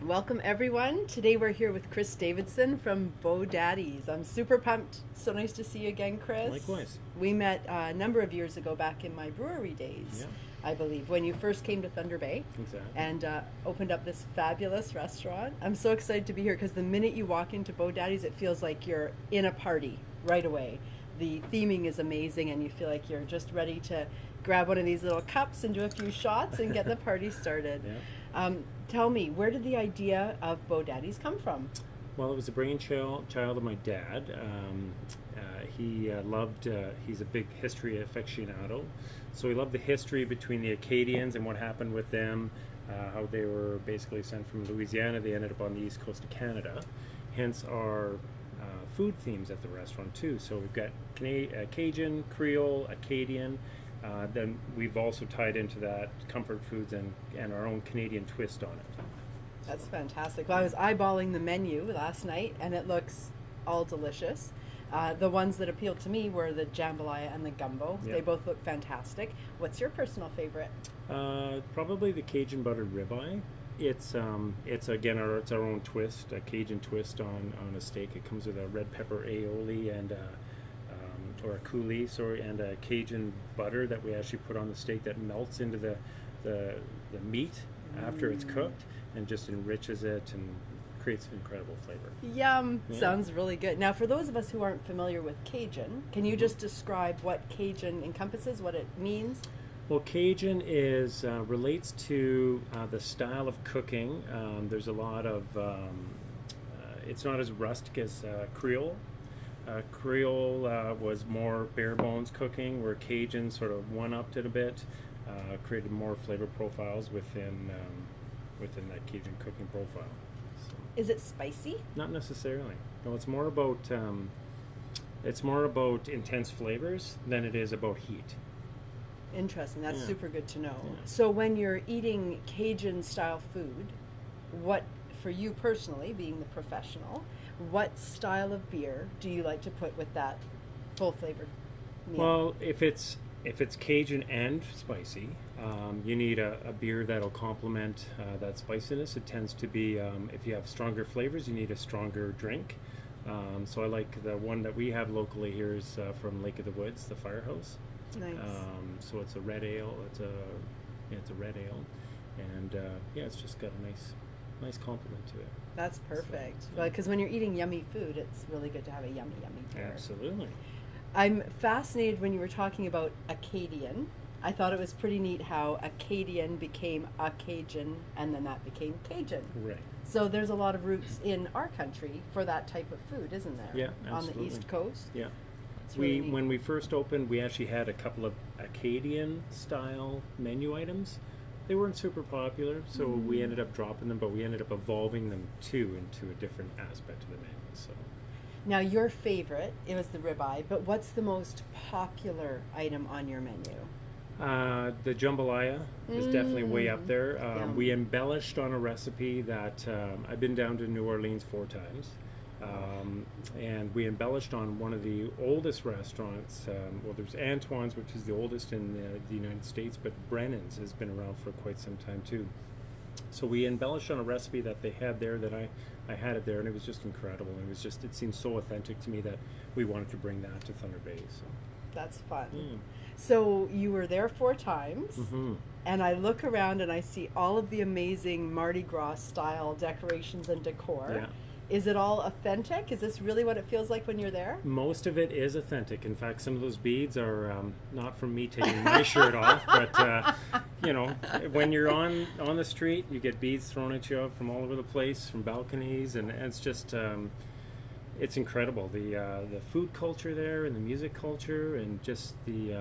Welcome everyone. Today we're here with Chris Davidson from Beaux. I'm super pumped. So nice to see you again, Chris. Likewise. We met a number of years ago back in my brewery days, I believe, when you first came to Thunder Bay. Exactly. And opened up this fabulous restaurant. I'm so excited to be here because the minute you walk into Beaux, it feels like you're in a party right away. The theming is amazing and you feel like you're just ready to grab one of these little cups and do a few shots and get the party started. Tell me, where did the idea of Beaux come from? Well, it was a brainchild of my dad. He's a big history aficionado. So he loved the history between the Acadians and what happened with them, how they were basically sent from Louisiana. They ended up on the east coast of Canada. Hence our food themes at the restaurant too. So we've got Cajun, Creole, Acadian. Then we've also tied into that comfort foods and our own Canadian twist on it. That's fantastic. Well, I was eyeballing the menu last night and it looks all delicious. The ones that appealed to me were the jambalaya and the gumbo. They both look fantastic. What's your personal favorite? Probably the Cajun buttered ribeye. It's our own twist, a Cajun twist on a steak. It comes with a red pepper aioli and or a coulis, and a Cajun butter that we actually put on the steak that melts into the meat after it's cooked and just enriches it and creates an incredible flavor. Yum! Yeah. Sounds really good. Now, for those of us who aren't familiar with Cajun, can you just describe what Cajun encompasses, what it means? Well, Cajun relates to the style of cooking. There's a lot of, it's not as rustic as Creole. Creole was more bare bones cooking, where Cajun sort of one-upped it a bit, created more flavor profiles within that Cajun cooking profile. So, is it spicy? Not necessarily. No, it's more about intense flavors than it is about heat. Interesting. That's super good to know. Yeah. So when you're eating Cajun style food, what, for you personally, being the professional, what style of beer do you like to put with that full flavored meal? Well, if it's Cajun and spicy, you need a beer that'll complement that spiciness. It tends to be, if you have stronger flavors, you need a stronger drink. So I like the one that we have locally here is from Lake of the Woods, the Firehouse. Nice. So it's a red ale. It's a red ale, and it's just got a nice complement to it. That's perfect. So, well, because when you're eating yummy food, it's really good to have a yummy beer. Absolutely. I'm fascinated when you were talking about Acadian. I thought it was pretty neat how Acadian became a Cajun, and then that became Cajun. Right. So there's a lot of roots in our country for that type of food, isn't there? Yeah, absolutely. On the East Coast. Yeah. Really when we first opened, we actually had a couple of Acadian style menu items. They weren't super popular, so we ended up dropping them, but we ended up evolving them too into a different aspect of the menu. So now your favorite, it was the ribeye, but what's the most popular item on your menu? The jambalaya is definitely way up there. We embellished on a recipe that I've been down to New Orleans 4 times. And we embellished on one of the oldest restaurants. Well, there's Antoine's, which is the oldest in the United States, but Brennan's has been around for quite some time too. So we embellished on a recipe that they had there, that I had it there, and it was just incredible. It seemed so authentic to me that we wanted to bring that to Thunder Bay. So that's fun. So you were there 4 times, and I look around and I see all of the amazing Mardi Gras style decorations and decor. Yeah. Is it all authentic? Is this really what it feels like when you're there? Most of it is authentic. In fact, some of those beads are not from me taking my shirt off, but when you're on the street, you get beads thrown at you from all over the place, from balconies, and it's just it's incredible. The food culture there, and the music culture, and just the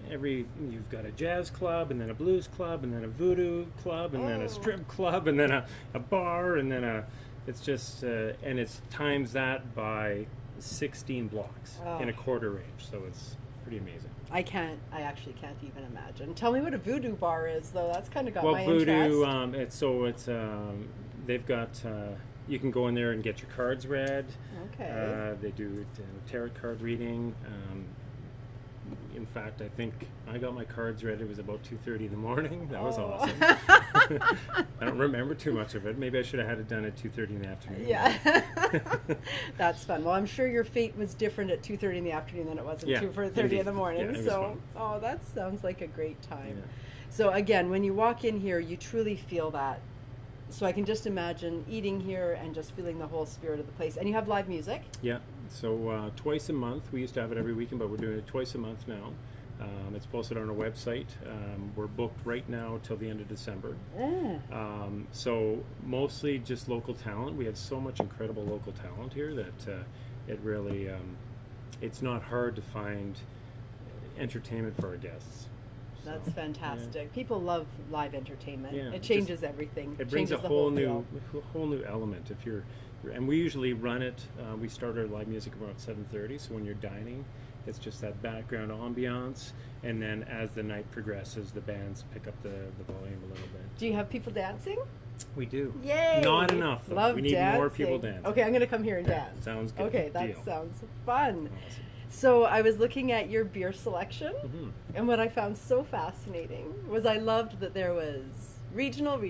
you've got a jazz club, and then a blues club, and then a voodoo club, and then a strip club, and then a bar, and then it's just, and it's times that by 16 blocks in a quarter range, so it's pretty amazing. I actually can't even imagine. Tell me what a voodoo bar is, though. That's kind of got my voodoo, interest. They've got, you can go in there and get your cards read. Okay. They do tarot card reading. In fact, I think I got my cards read. It was about 2:30 in the morning. That was awesome. I don't remember too much of it. Maybe I should have had it done at 2:30 in the afternoon. Yeah. That's fun. Well, I'm sure your fate was different at 2:30 in the afternoon than it was at Yeah, 2:30 indeed. in the morning. Yeah, it was So, fun. that sounds like a great time. Yeah. So again, when you walk in here, you truly feel that. So I can just imagine eating here and just feeling the whole spirit of the place. And you have live music. Yeah, so twice a month. We used to have it every weekend, but we're doing it twice a month now. It's posted on our website. We're booked right now till the end of December. So mostly just local talent. We have so much incredible local talent here that it really, it's not hard to find entertainment for our guests. That's fantastic. People love live entertainment. Yeah, It changes everything. It brings a Changes the whole feel. new element. If you're, and we usually run it. We start our live music around 7:30. So when you're dining, it's just that background ambiance, and then as the night progresses, the bands pick up the volume a little bit. Do you have people dancing? We do. Yay! Not enough, though. Love We need dancing. more people dancing. Okay, I'm going to come here and dance. Sounds good. Okay, that Deal. sounds fun. Awesome. So I was looking at your beer selection, Mhm. and what I found so fascinating was I loved that there was regional, and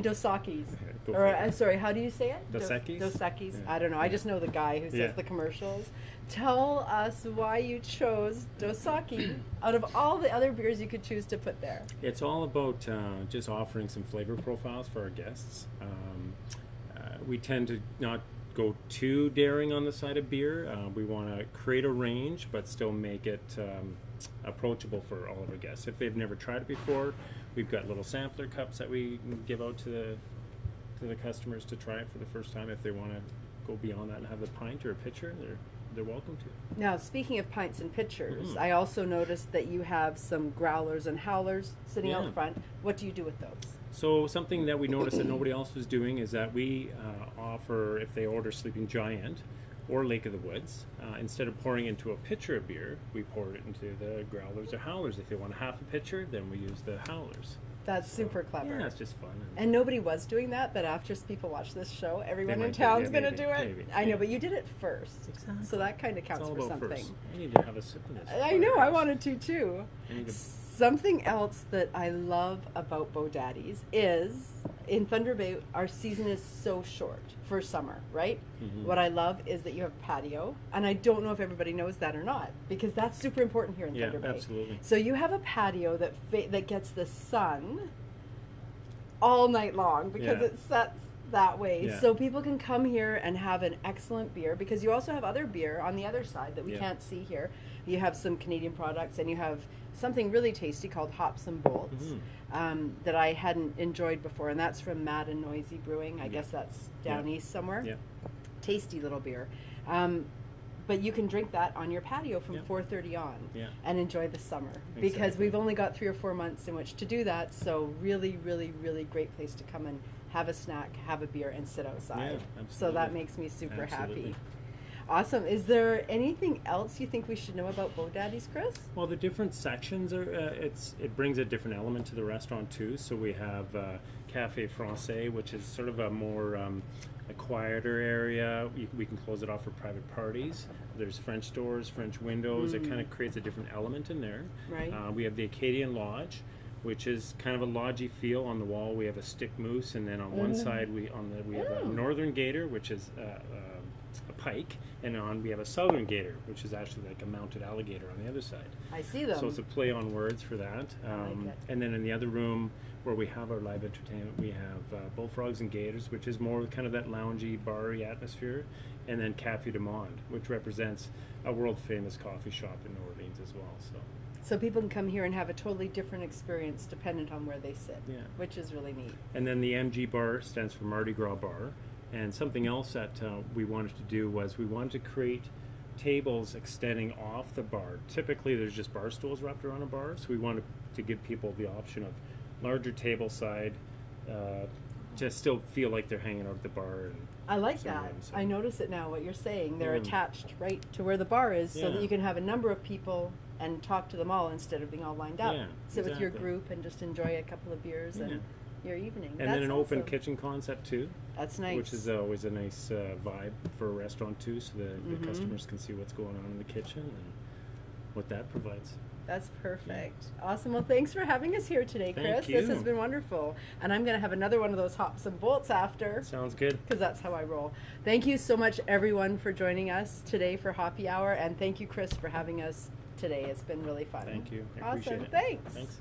Dosakis. Go Or for it. I'm sorry, how do you say it? Dos Equis? Dos Equis. Yeah. I don't know. I Yeah. just know the guy who says Yeah. the commercials. Tell us why you chose Dosaki out of all the other beers you could choose to put there. It's all about just offering some flavor profiles for our guests. We tend to not go too daring on the side of beer. We want to create a range, but still make it approachable for all of our guests. If they've never tried it before, we've got little sampler cups that we give out to the customers to try it for the first time. If they want to go beyond that and have a pint or a pitcher, they're welcome to. Now, speaking of pints and pitchers, Mhm. I also noticed that you have some growlers and howlers sitting out Yeah. front. What do you do with those? So something that we noticed that nobody else was doing is that we offer, if they order Sleeping Giant or Lake of the Woods, instead of pouring into a pitcher of beer, we pour it into the growlers or howlers. If they want half a pitcher, then we use the howlers. That's super clever. Yeah, it's just fun. And nobody was doing that, but after people watch this show, everyone They in might do, town's yeah, going to maybe, do it. maybe, I know, yeah. but you did it first. Exactly. So that kind of It's counts all for about something. first. I need to have a sip of this. I know, I wanted to too. I need to- Something else that I love about Beaux Daddies is in Thunder Bay, our season is so short for summer, right? Mhm. What I love is that you have patio, and I don't know if everybody knows that or not, because that's super important here in Yeah, Thunder Bay. absolutely. So you have a patio that gets the sun all night long because Yeah. it sets that way. Yeah. So people can come here and have an excellent beer, because you also have other beer on the other side that we Yeah. can't see here. You have some Canadian products, and you have something really tasty called Hops and Bolts that I hadn't enjoyed before, and that's from Mad and Noisy Brewing. I Yeah. guess that's down Yeah. east somewhere. Yeah. Tasty little beer. But you can drink that on your patio from Yeah. 4:30 on Yeah. and enjoy the summer, because Exactly. we've only got 3 or 4 months in which to do that. So really, really, really great place to come and have a snack, have a beer, and sit outside. Yeah, So that absolutely. makes me super Absolutely. happy. Awesome. Is there anything else you think we should know about Beaux Daddies, Chris? Well, the different sections are. It brings a different element to the restaurant too. So we have Café Francais, which is sort of a more a quieter area. We can close it off for private parties. There's French doors, French windows. It kind of creates a different element in there. Right. We have the Acadian Lodge, which is kind of a lodgy feel. On the wall, we have a stick moose, and then on one side we have a Northern Gator, which is a pike, and we have a Southern Gator, which is actually like a mounted alligator on the other side. I see them. So it's a play on words for that. like it. And then in the other room where we have our live entertainment, we have Bullfrogs and Gators, which is more kind of that loungy, bar-y atmosphere. And then Café du Monde, which represents a world-famous coffee shop in New Orleans as well. So people can come here and have a totally different experience dependent on where they sit, Yeah. which is really neat. And then the MG bar stands for Mardi Gras Bar. And something else that we wanted to do was we wanted to create tables extending off the bar. Typically, there's just bar stools wrapped around a bar, so we wanted to give people the option of larger table side, to still feel like they're hanging out at the bar. And I like so that. on, so- I notice it now, what you're saying. They're Mm. attached right to where the bar is, so Yeah. that you can have a number of people and talk to them all instead of being all lined up. Yeah, Sit with your exactly. group and just enjoy a couple of beers Yeah. and your evening. And That's then an open awesome. kitchen concept too, That's nice. which is always a nice vibe for a restaurant too, so that the customers can see what's going on in the kitchen and what that provides. That's perfect. Awesome. Well, thanks for having us here today, Chris. Thank This you. has been wonderful. And I'm going to have another one of those hops and bolts after, Sounds good. because that's how I roll. Thank you so much, everyone, for joining us today for Hoppy Hour. And thank you, Chris, for having us today. It's been really fun. Thank you. I Awesome. appreciate it. Thanks. Thanks.